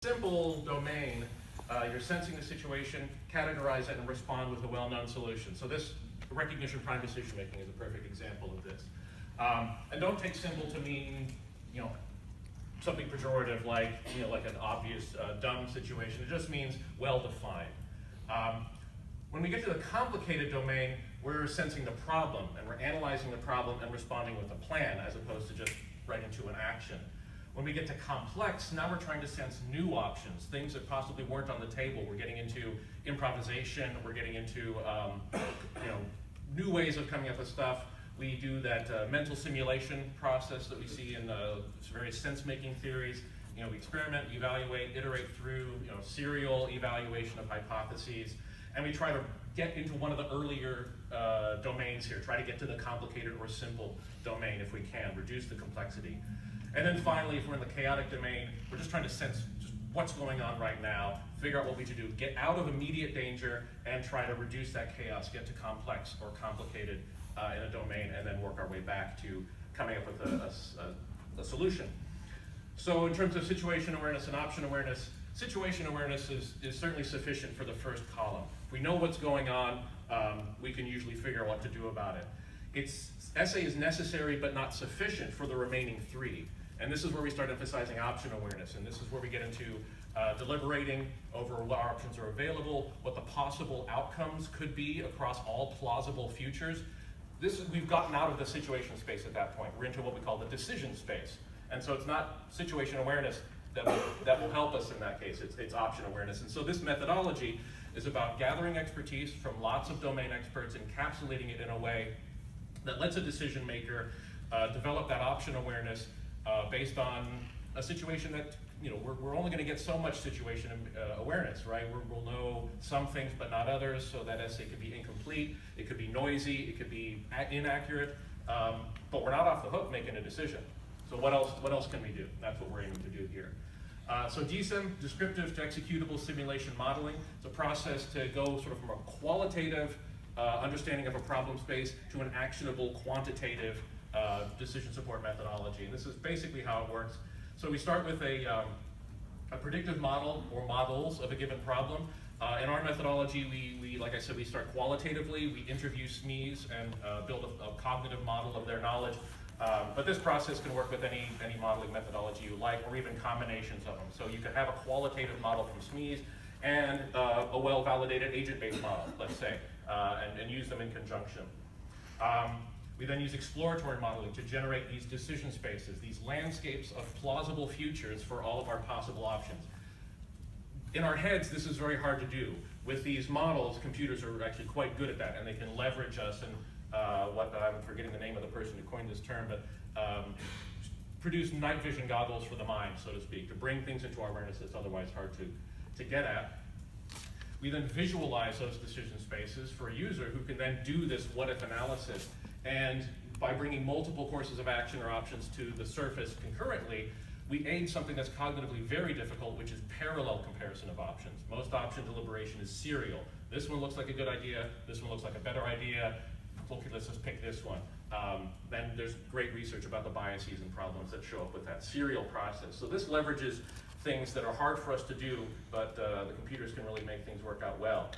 simple domain, you're sensing the situation, categorize it, and respond with a well-known solution. So this recognition prime decision making is a perfect example of this. And don't take simple to mean, something pejorative like, like an obvious dumb situation. It just means well-defined. When we get to the complicated domain, we're sensing the problem, and we're analyzing the problem and responding with a plan, as opposed to just right into an action. When we get to complex, now we're trying to sense new options, things that possibly weren't on the table. We're getting into improvisation, we're getting into new ways of coming up with stuff. We do that mental simulation process that we see in various sense-making theories. We experiment, evaluate, iterate through serial evaluation of hypotheses, and we try to get into one of the earlier domains here, try to get to the complicated or simple domain if we can, reduce the complexity. And then finally, if we're in the chaotic domain, we're just trying to sense just what's going on right now, figure out what we should do, get out of immediate danger, and try to reduce that chaos, get to complex or complicated in a domain, and then work our way back to coming up with a solution. So in terms of situation awareness and option awareness, situation awareness is certainly sufficient for the first column. If we know what's going on, we can usually figure out what to do about it. Essay is necessary but not sufficient for the remaining three. And this is where we start emphasizing option awareness, and this is where we get into deliberating over what options are available, what the possible outcomes could be across all plausible futures. We've gotten out of the situation space at that point. We're into what we call the decision space. And so it's not situation awareness that will help us in that case, it's option awareness. And so this methodology is about gathering expertise from lots of domain experts, encapsulating it in a way that lets a decision maker develop that option awareness based on a situation that, we're only going to get so much situation awareness, right? We'll know some things but not others, so that essay could be incomplete, it could be noisy, it could be inaccurate, but we're not off the hook making a decision. So what else can we do? That's what we're aiming to do here. So Desim, descriptive to executable simulation modeling. It's a process to go sort of from a qualitative understanding of a problem space to an actionable quantitative decision support methodology. And this is basically how it works. So we start with a predictive model or models of a given problem. In our methodology, we, like I said, we start qualitatively. We interview SMEs and build a cognitive model of their knowledge. But this process can work with any modeling methodology you like, or even combinations of them. So you could have a qualitative model from SMEs and a well-validated agent-based model, let's say, and use them in conjunction. We then use exploratory modeling to generate these decision spaces, these landscapes of plausible futures for all of our possible options. In our heads, this is very hard to do. With these models, computers are actually quite good at that, and they can leverage us and I'm forgetting the name of the person who coined this term, but produce night vision goggles for the mind, so to speak, to bring things into our awareness that's otherwise hard to get at. We then visualize those decision spaces for a user who can then do this what-if analysis. And by bringing multiple courses of action or options to the surface concurrently, we aid something that's cognitively very difficult, which is parallel comparison of options. Most option deliberation is serial. This one looks like a good idea, this one looks like a better idea, okay, let's just pick this one. Then there's great research about the biases and problems that show up with that serial process. So this leverages things that are hard for us to do, but the computers can really make things work out well.